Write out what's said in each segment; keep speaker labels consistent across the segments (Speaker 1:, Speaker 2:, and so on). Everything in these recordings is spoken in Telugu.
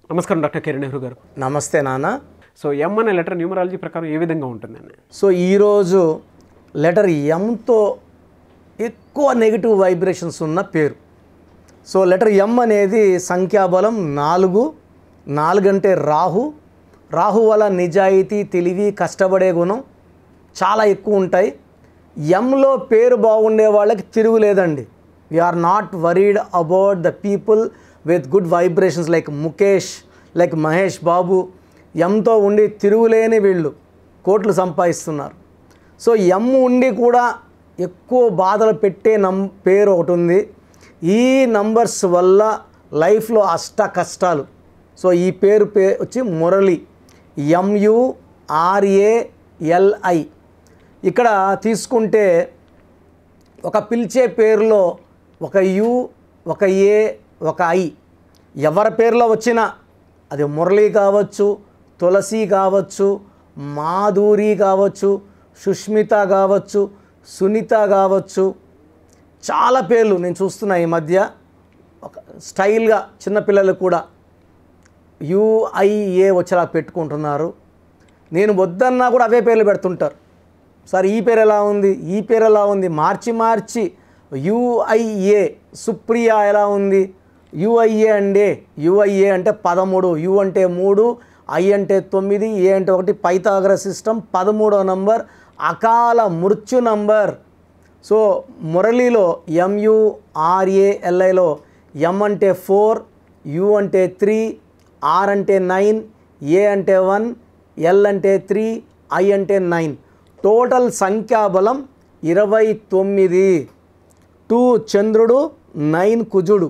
Speaker 1: నమస్కారం డాక్టర్ కిరణ్ నెహ్రూ గారు.
Speaker 2: నమస్తే నాన్న.
Speaker 1: సో ఎం అనే లెటర్ న్యూమరాలజీ ప్రకారం ఏ విధంగా ఉంటుందండి?
Speaker 2: సో ఈరోజు లెటర్ ఎంతో ఎక్కువ నెగిటివ్ వైబ్రేషన్స్ ఉన్న పేరు. సో లెటర్ ఎం అనేది సంఖ్యాబలం 4. 4 అంటే రాహు వల్ల నిజాయితీ, తెలివి, కష్టపడే గుణం చాలా ఎక్కువ ఉంటాయి. ఎంలో పేరు బాగుండే వాళ్ళకి తిరుగులేదండి. We are not worried about the people with good vibrations like Mukesh, like Mahesh Babu. ఎంతో ఉండి తిరుగులేని వీళ్ళు కోట్లు సంపాదిస్తున్నారు. సో ఎం ఉండి కూడా ఎక్కువ బాధలు పెట్టే పేరు ఒకటి ఉంది. ఈ నంబర్స్ వల్ల లైఫ్లో అష్ట కష్టాలు. సో ఈ పేరు వచ్చి మురళి, MURALI. ఇక్కడ తీసుకుంటే ఒక పిలిచే పేరులో ఒక యు, ఒక ఏ, ఒక ఐ ఎవరి పేరులో వచ్చినా అది మురళి కావచ్చు, తులసి కావచ్చు, మాధురి కావచ్చు, సుష్మిత కావచ్చు, సునీత కావచ్చు, చాలా పేర్లు నేను చూస్తున్నా ఈ మధ్య. ఒక స్టైల్గా చిన్నపిల్లలు కూడా UIA వచ్చేలా పెట్టుకుంటున్నారు. నేను వద్దన్నా కూడా అవే పేర్లు పెడుతుంటారు. సార్ ఈ పేరు ఎలా ఉంది, ఈ పేరు ఎలా ఉంది, మార్చి UIA. సుప్రియా ఎలా ఉంది, UIA అండి. UIA అంటే 13, U అంటే 3, I అంటే 9, A అంటే 1. పైథాగరస్ సిస్టమ్ 13వ నంబర్, అకాల మృత్యు నంబర్. సో మురళిలో MURALIలో M అంటే 4, U అంటే 3, R అంటే 9, A అంటే 1, L అంటే 3, I అంటే 9. టోటల్ సంఖ్యాబలం 29. 2 చంద్రుడు, 9 కుజుడు.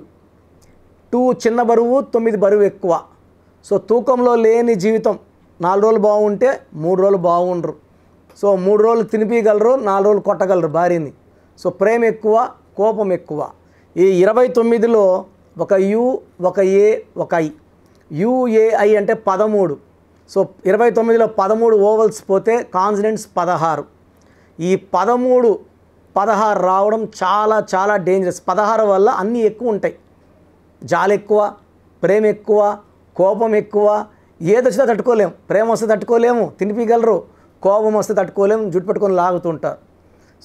Speaker 2: 2 చిన్న బరువు, 9 బరువు ఎక్కువ. సో తూకంలో లేని జీవితం. 4 రోజులు బాగుంటే 3 రోజులు బాగుండరు. సో 3 రోజులు తినిపించగలరు, 4 రోజులు కొట్టగలరు భార్యని. సో ప్రేమ ఎక్కువ, కోపం ఎక్కువ. ఈ 29లో ఒక U, ఒక A, ఒక I. UAI అంటే 13. సో 29లో 13 ఓవల్స్ పోతే కాన్సనెంట్స్ 16. ఈ 16 రావడం చాలా చాలా డేంజరస్. 16 వల్ల అన్నీ ఎక్కువ ఉంటాయి. జాలి ఎక్కువ, ప్రేమ ఎక్కువ, కోపం ఎక్కువ. ఏది వచ్చినా తట్టుకోలేము. ప్రేమ వస్తే తట్టుకోలేము, తినిపించగలరు. కోపం వస్తే తట్టుకోలేము, జుట్టు పట్టుకొని లాగుతుంటారు.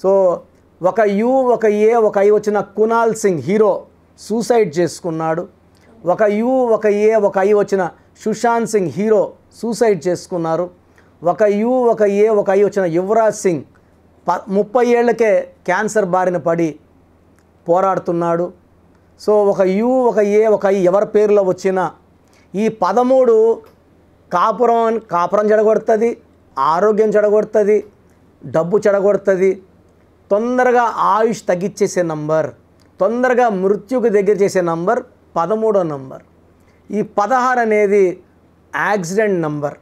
Speaker 2: సో ఒక U, ఒక A, ఒక I వచ్చిన కునాల్ సింగ్ హీరో సూసైడ్ చేసుకున్నాడు. ఒక U, ఒక A, ఒక I వచ్చిన సుశాంత్ సింగ్ హీరో సూసైడ్ చేసుకున్నారు. ఒక U, ఒక A, ఒక I వచ్చిన యువరాజ్ సింగ్ 30 ఏళ్లకే క్యాన్సర్ బారిన పడి పోరాడుతున్నాడు. సో ఒక U, ఒక A, ఒక I ఎవరి పేరులో వచ్చినా ఈ 13 కాపురం చెడగొడుతుంది, ఆరోగ్యం చెడగొడుతుంది, డబ్బు చెడగొడుతుంది, తొందరగా ఆయుష్ తగ్గించేసే నంబర్, తొందరగా మృత్యుకు దగ్గర చేసే నంబర్ 13వ నంబర్. ఈ 16 అనేది యాక్సిడెంట్ నంబర్.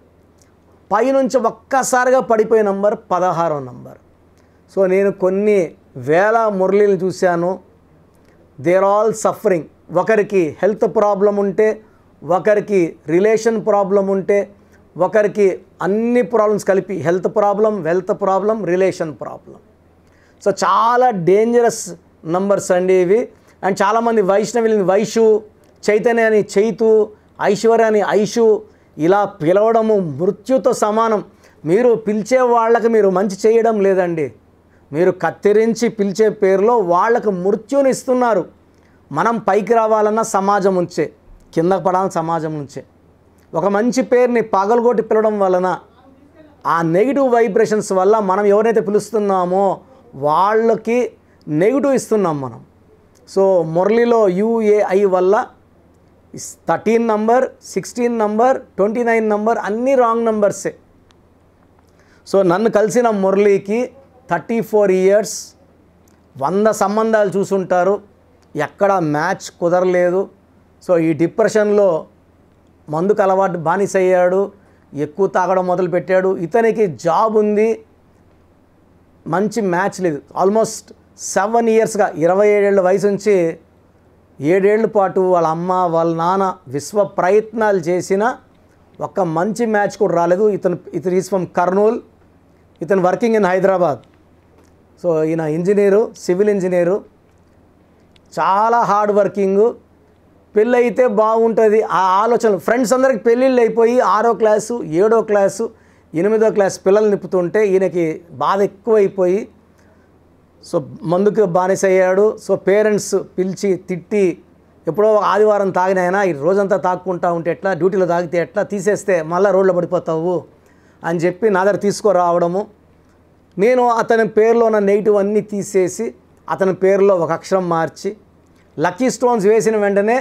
Speaker 2: పైనుంచి ఒక్కసారిగా పడిపోయే నంబర్ 16వ నంబర్. సో నేను కొన్ని వేల మురళీలు చూశాను. There all suffering. ఒకరికి హెల్త్ ప్రాబ్లం ఉంటే, ఒకరికి రిలేషన్ ప్రాబ్లం ఉంటే, ఒకరికి అన్ని ప్రాబ్లమ్స్ కలిపి health problem, wealth problem, relation problem. So చాలా డేంజరస్ నంబర్స్ అండి ఇవి. అండ్ చాలామంది వైష్ణవిని వైషు, చైతన్య అని చైతు, ఐశ్వర్య అని ఐషు ఇలా పిలవడము మృత్యుతో సమానం. మీరు పిలిచే వాళ్ళకి మీరు మంచి చేయడం లేదండి. మీరు కత్తిరించి పిలిచే పేరులో వాళ్ళకు మృత్యుని ఇస్తున్నారు. మనం పైకి రావాలన్నా సమాజం నుంచే, కింద పడాలన్న సమాజం నుంచే. ఒక మంచి పేరుని పగలగొట్టి పిలవడం వలన ఆ నెగిటివ్ వైబ్రేషన్స్ వల్ల మనం ఎవరైతే పిలుస్తున్నామో వాళ్ళకి నెగిటివ్ ఇస్తున్నాం మనం. సో మురళిలో UAI వల్ల 13 నంబర్, 16 నంబర్, 29 నంబర్ అన్నీ రాంగ్ నంబర్సే. సో నన్ను కలిసిన మురళికి 34 ఇయర్స్, 100 సంబంధాలు చూసుంటారు, ఎక్కడ మ్యాచ్ కుదరలేదు. సో ఈ డిప్రెషన్లో మందుకు అలవాటు బానిసయ్యాడు, ఎక్కువ తాగడం మొదలుపెట్టాడు. ఇతనికి జాబ్ ఉంది, మంచి మ్యాచ్ లేదు. ఆల్మోస్ట్ 7 ఇయర్స్గా 27 ఏళ్ళ వయసు నుంచి 7 ఏళ్ళ పాటు వాళ్ళ అమ్మ వాళ్ళ నాన్న విశ్వ ప్రయత్నాలు చేసిన ఒక్క మంచి మ్యాచ్ కూడా రాలేదు. ఇతను ఈజ్ ఫ్రమ్ కర్నూల్. ఇతను వర్కింగ్ ఇన్ హైదరాబాద్. సో ఈయన ఇంజనీరు, సివిల్ ఇంజనీరు, చాలా హార్డ్ వర్కింగు. పెళ్ళి అయితే బాగుంటుంది ఆ ఆలోచనలు. ఫ్రెండ్స్ అందరికి పెళ్ళిళ్ళు అయిపోయి 6వ క్లాసు 7వ క్లాసు 8వ క్లాస్ పిల్లలు నింపుతుంటే ఈయనకి బాధ ఎక్కువైపోయి సో మందుకు బానిస అయ్యాడు. సో పేరెంట్స్ పిలిచి తిట్టి, ఎప్పుడో ఆదివారం తాగినైనా ఈ రోజంతా తాక్కుంటా ఉంటే ఎట్లా, డ్యూటీలో తాగితే ఎట్లా, తీసేస్తే మళ్ళీ రోడ్లో పడిపోతావు అని చెప్పి నా దగ్గర తీసుకురావడము. నేను అతని పేరులో ఉన్న నెగిటివ్ అన్నీ తీసేసి అతని పేరులో ఒక అక్షరం మార్చి లక్కీ స్టోన్స్ వేసిన వెంటనే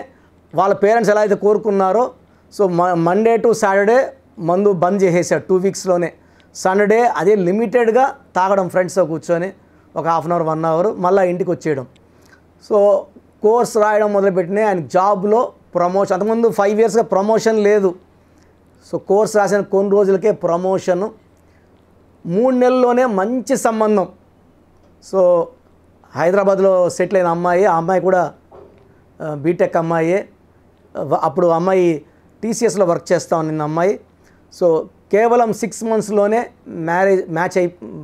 Speaker 2: వాళ్ళ పేరెంట్స్ ఎలా అయితే కోరుకున్నారో సో మండే టు సాటర్డే మందు బంద్ చేసేసాడు 2 వీక్స్లోనే. సండే అదే లిమిటెడ్గా తాగడం ఫ్రెండ్స్తో కూర్చొని ఒక హాఫ్ అన్ అవర్ 1 అవర్ మళ్ళీ ఇంటికి వచ్చేయడం. సో కోర్స్ రాయడం మొదలుపెట్టినాయి. ఆయన జాబ్లో ప్రమోషన్, అంతకుముందు 5 ఇయర్స్గా ప్రమోషన్ లేదు. సో కోర్స్ రాసిన కొన్ని రోజులకే ప్రమోషను, 3 నెలల్లోనే మంచి సంబంధం. సో హైదరాబాద్లో సెటిల్ అయిన అమ్మాయి, ఆ అమ్మాయి కూడా బీటెక్ అమ్మాయే. అప్పుడు అమ్మాయి టీసీఎస్లో వర్క్ చేస్తా ఉన్న అమ్మాయి. సో కేవలం 6 మంత్స్లోనే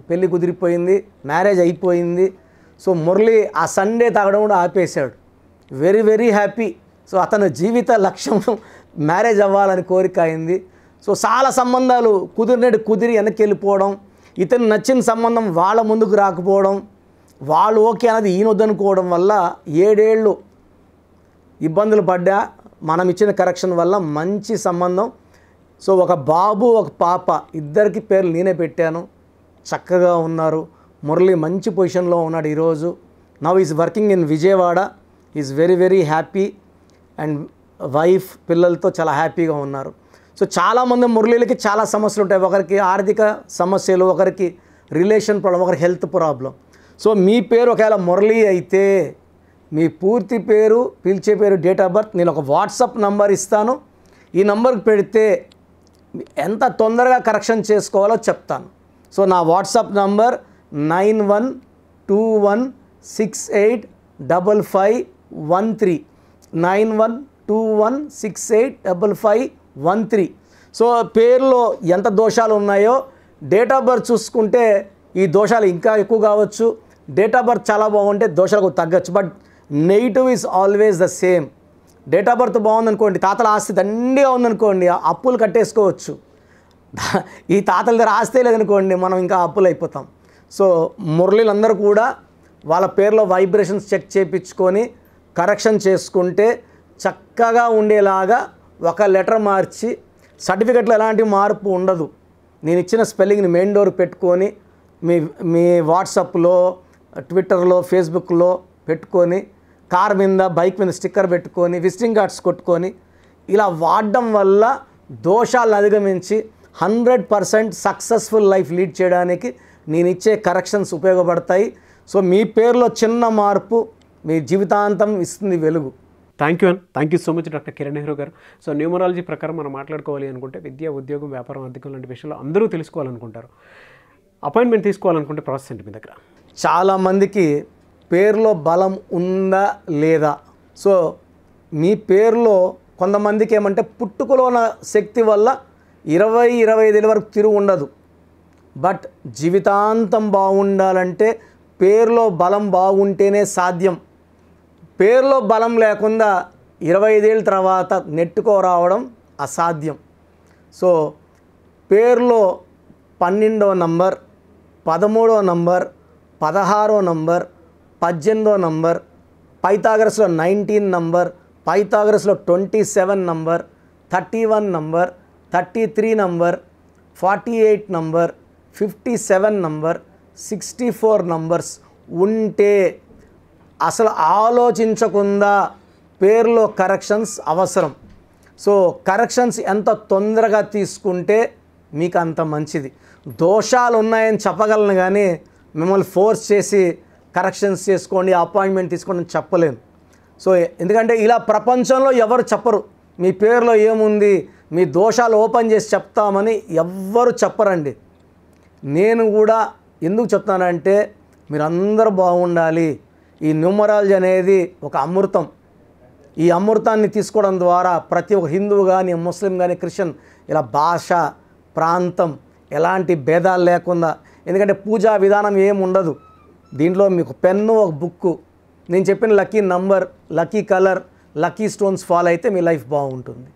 Speaker 2: పెళ్ళి కుదిరిపోయింది, మ్యారేజ్ అయిపోయింది. సో మురళి ఆ సండే తాగడం కూడా ఆపేశాడు. Very very happy. సో అతని జీవిత లక్ష్యం మ్యారేజ్ అవ్వాలని కోరిక అయింది. సో చాలా సంబంధాలు కుదిరి వెనక్కి వెళ్ళిపోవడం, ఇతను నచ్చిన సంబంధం వాళ్ళ ముందుకు రాకపోవడం, వాళ్ళు ఓకే అన్నది ఈయన వద్దనుకోవడం వల్ల 7 ఏళ్ళు ఇబ్బందులు పడ్డా మనం ఇచ్చిన కరెక్షన్ వల్ల మంచి సంబంధం. సో ఒక బాబు ఒక పాప, ఇద్దరికి పేర్లు నేనే పెట్టాను. చక్కగా ఉన్నారు. మురళి మంచి పొజిషన్లో ఉన్నాడు ఈరోజు. Now is working in Vijayawada. Is very very happy and wife పిల్లలతో చాలా హ్యాపీగా ఉన్నారు. సో చాలామంది మురళీలకి చాలా సమస్యలు ఉంటాయి. ఒకరికి ఆర్థిక సమస్యలు, ఒకరికి రిలేషన్ ప్రాబ్లం, ఒకరికి హెల్త్ ప్రాబ్లం. సో మీ పేరు ఒకవేళ మురళి అయితే మీ పూర్తి పేరు, పిలిచే పేరు, డేట్ ఆఫ్ బర్త్ నేను ఒక వాట్సాప్ నంబర్ ఇస్తాను. ఈ నంబర్కి పెడితే ఎంత తొందరగా కరెక్షన్ చేసుకోవాలో చెప్తాను. సో నా వాట్సాప్ నంబర్ 9121685513 9121685513. సో పేరులో ఎంత దోషాలు ఉన్నాయో డేట్ ఆఫ్ బర్త్ చూసుకుంటే ఈ దోషాలు ఇంకా ఎక్కువ కావచ్చు. డేట్ ఆఫ్ బర్త్ చాలా బాగుంటే దోషాలకు తగ్గచ్చు. But negative is always the same. Date of birth బాగుందనుకోండి, తాతల ఆస్తి దండిగా ఉందనుకోండి, అప్పులు కట్టేసుకోవచ్చు. ఈ తాతల దగ్గర ఆస్తే లేదనుకోండి, మనం ఇంకా అప్పులు అయిపోతాం. సో మురళీలందరూ కూడా వాళ్ళ పేర్లో వైబ్రేషన్స్ చెక్ చేయించుకొని కరెక్షన్ చేసుకుంటే చక్కగా ఉండేలాగా ఒక లెటర్ మార్చి, సర్టిఫికెట్లో ఎలాంటి మార్పు ఉండదు. నేను ఇచ్చిన స్పెల్లింగ్ని మెయిన్ డోర్ పెట్టుకొని మీ వాట్సాప్లో, ట్విట్టర్లో, ఫేస్బుక్లో పెట్టుకొని, కార్ మీద, బైక్ మీద స్టిక్కర్ పెట్టుకొని, విజిటింగ్ కార్డ్స్ కొట్టుకొని ఇలా వాడడం వల్ల దోషాలను అధిగమించి 100% సక్సెస్ఫుల్ లైఫ్ లీడ్ చేయడానికి నేను ఇచ్చే కరెక్షన్స్ ఉపయోగపడతాయి. సో మీ పేరులో చిన్న మార్పు మీ జీవితాంతం ఇస్తుంది వెలుగు.
Speaker 1: Thank you so much doctor Kiran Nehru గారు. సో న్యూమరాలజీ ప్రకారం మనం మాట్లాడుకోవాలి అనుకుంటే విద్య, ఉద్యోగం, వ్యాపారం, ఆర్థికం లాంటి విషయాలు అందరూ తెలుసుకోవాలనుకుంటారు. అపాయింట్మెంట్ తీసుకోవాలనుకుంటే ప్రాసెస్ ఏంటి మీ దగ్గర?
Speaker 2: చాలామందికి పేరులో బలం ఉందా లేదా. సో మీ పేరులో కొంతమందికి ఏమంటే పుట్టుకలో ఉన్న శక్తి వల్ల 20-25 ఏళ్ళ వరకు తిరుగు ఉండదు. బట్ జీవితాంతం బాగుండాలంటే పేరులో బలం బాగుంటేనే సాధ్యం. పేరులో బలం లేకుండా 25 ఏళ్ళ తర్వాత నెట్టుకోరావడం అసాధ్యం. సో పేరులో 12వ నంబర్, 13వ నంబర్, 16వ నంబర్, 18వ నంబర్, పైథాగరస్లో 19 నంబర్, పైథాగరస్లో 27 number, 31 number, 33 number, 48 number, 57 number, 64 numbers ఉంటే అసలు ఆలోచించకుండా పేరులో కరెక్షన్స్ అవసరం. సో కరెక్షన్స్ ఎంత తొందరగా తీసుకుంటే మీకు అంత మంచిది. దోషాలు ఉన్నాయని చెప్పగలను కానీ మిమ్మల్ని ఫోర్స్ చేసి కరెక్షన్స్ చేసుకోండి, అపాయింట్మెంట్ తీసుకోండి అని చెప్పలేను. సో ఎందుకంటే ఇలా ప్రపంచంలో ఎవరు చెప్పరు. మీ పేరులో ఏముంది, మీ దోషాలు ఓపెన్ చేసి చెప్తామని ఎవ్వరు చెప్పరండి. నేను కూడా ఎందుకు చెప్తానంటే మీరందరూ బాగుండాలి. ఈ న్యూమరాలజీ అనేది ఒక అమృతం. ఈ అమృతాన్ని తీసుకోవడం ద్వారా ప్రతి ఒక్క హిందువు కానీ, ముస్లిం కానీ, క్రిస్టియన్ ఇలా భాష, ప్రాంతం ఎలాంటి భేదాలు లేకుండా, ఎందుకంటే పూజా విధానం ఏమి ఉండదు దీంట్లో. మీకు పెన్ను, ఒక బుక్కు, నేను చెప్పిన lucky number, lucky colour, lucky stones fall అయితే మీ లైఫ్ బాగుంటుంది.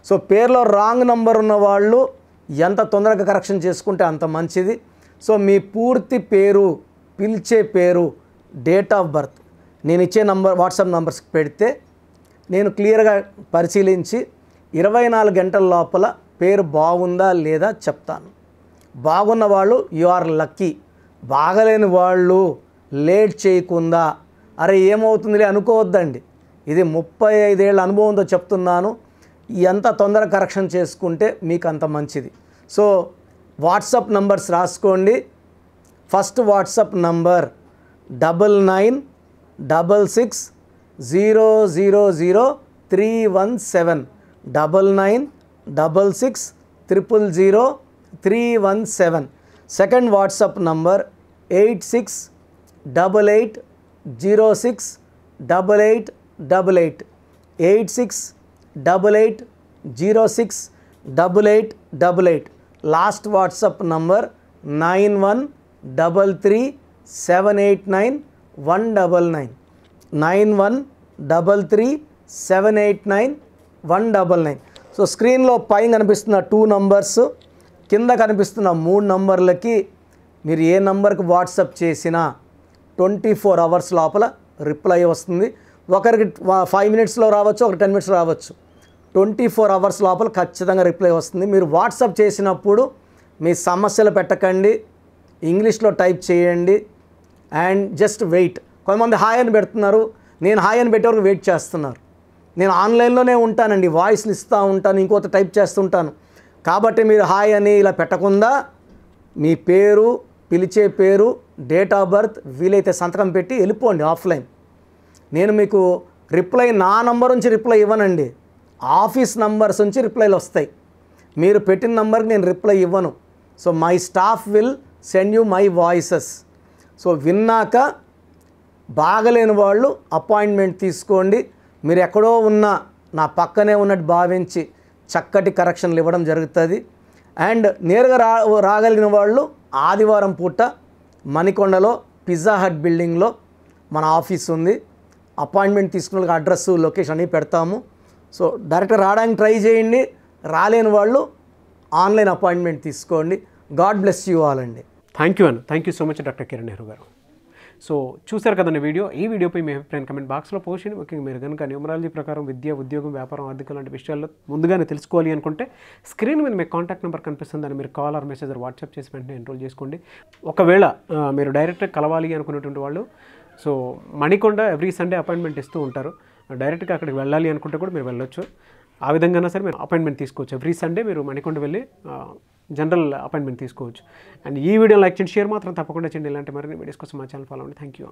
Speaker 2: సో పేరులో రాంగ్ నంబర్ ఉన్న వాళ్ళు ఎంత తొందరగా కరెక్షన్ చేసుకుంటే అంత మంచిది. సో మీ పూర్తి పేరు, పిలిచే పేరు, డేట్ ఆఫ్ బర్త్ నేను ఇచ్చే వాట్సాప్ నంబర్స్ పెడితే నేను క్లియర్గా పరిశీలించి 24 గంటల లోపల పేరు బాగుందా లేదా చెప్తాను. బాగున్న వాళ్ళు యు ఆర్ లక్కీ. బాగలేని వాళ్ళు లేట్ చేయకుండా అరే ఏమవుతుందిలే అనుకోవద్దండి. ఇది 35 ఏళ్ళ అనుభవంతో చెప్తున్నాను. ఎంత తొందరగా కరెక్షన్ చేసుకుంటే మీకు అంత మంచిది. సో వాట్సాప్ నంబర్స్ రాసుకోండి. First WhatsApp number 9966000317 9966000317. Second WhatsApp number 8688068888 8688068888. Last WhatsApp number 9133789199 9133789199. So స్క్రీన్లో పైన కనిపిస్తున్న 2 నంబర్స్, కింద కనిపిస్తున్న 3 నంబర్లకి మీరు ఏ నంబర్కి వాట్సాప్ చేసినా 24 అవర్స్ లోపల రిప్లై వస్తుంది. ఒకరికి 5 మినిట్స్లో రావచ్చు, ఒకరికి 10 మినిట్స్లో రావచ్చు. 24 అవర్స్ లోపల ఖచ్చితంగా రిప్లై వస్తుంది. మీరు వాట్సాప్ చేసినప్పుడు మీ సమస్యలు పెట్టకండి, ఇంగ్లీష్లో టైప్ చేయండి అండ్ జస్ట్ వెయిట్. కొంతమంది హాయ్ అని పెడుతున్నారు, నేను హాయ్ అని పెట్టే వరకు వెయిట్ చేస్తున్నారు. నేను ఆన్లైన్లోనే ఉంటానండి, వాయిస్లు ఇస్తూ ఉంటాను, ఇంకొక టైప్ చేస్తుంటాను. కాబట్టి మీరు హాయ్ అని ఇలా పెట్టకుండా మీ పేరు, పిలిచే పేరు, డేట్ ఆఫ్ బర్త్, వీలైతే సంతకం పెట్టి వెళ్ళిపోండి ఆఫ్లైన్. నేను మీకు రిప్లై నా నంబర్ నుంచి రిప్లై ఇవ్వనండి, ఆఫీస్ నంబర్స్ నుంచి రిప్లైలు వస్తాయి. మీరు పెట్టిన నంబర్కి నేను రిప్లై ఇవ్వను. So my staff will send you my voices. So విన్నాక బాగలేని వాళ్ళు అపాయింట్మెంట్ తీసుకోండి. మీరు ఎక్కడో ఉన్న నా పక్కనే ఉన్నట్టు భావించి చక్కటి కరెక్షన్లు ఇవ్వడం జరుగుతుంది. అండ్ నేరుగా రాగలిగిన వాళ్ళు ఆదివారం పూట మణికొండలో పిజ్జా హట్ బిల్డింగ్లో మన ఆఫీస్ ఉంది. అపాయింట్మెంట్ తీసుకున్న వాళ్ళకి అడ్రస్, లొకేషన్ అన్నీ పెడతాము. సో డైరెక్ట్గా రావడానికి ట్రై చేయండి. రాలేని వాళ్ళు ఆన్లైన్ అపాయింట్మెంట్ తీసుకోండి. గాడ్ బ్లెస్ యూ ఆల్ అండి.
Speaker 1: Thank you so much doctor Kiran Nehru గారు. సో చూశారు కదండి వీడియో. ఈ వీడియోపై మీ అభిప్రాయం కమెంట్ బాక్స్లో పోస్ట్ చేయండి. ముఖ్యంగా మీరు కనుక న్యూమరాలజీ ప్రకారం విద్య, ఉద్యోగం, వ్యాపారం, ఆర్థిక లాంటి విషయాల్లో ముందుగానే తెలుసుకోవాలి అనుకుంటే స్క్రీన్ మీద మీకు కాంటాక్ట్ నెంబర్ కనిపిస్తుంది, దాన్ని మీరు కాల్ ఆర్ మెసేజ్ వాట్సాప్ చేసి వెంటనే ఎన్రోల్ చేసుకోండి. ఒకవేళ మీరు డైరెక్ట్గా కలవాలి అనుకునేటువంటి వాళ్ళు so Manikonda every Sunday appointment ఇస్తూ ఉంటారు. డైరెక్ట్గా అక్కడికి వెళ్ళాలి అనుకుంటే కూడా మీరు వెళ్ళొచ్చు. ఆ విధంగా సరే మీరు అపాయింట్మెంట్ తీసుకోవచ్చు. ఎవ్రీ సండే మీరు మణికొండ వెళ్ళి జనరల్ అపాయింట్మెంట్ తీసుకోవచ్చు. అండ్ ఈ వీడియో లైక్ చేయండి, షేర్ మాత్రం తప్పకుండా చేయండి. ఇలాంటి మరిన్ని వీడియోస్ కోసం మా ఛానల్ ఫాలో అవ్వండి. Thank you.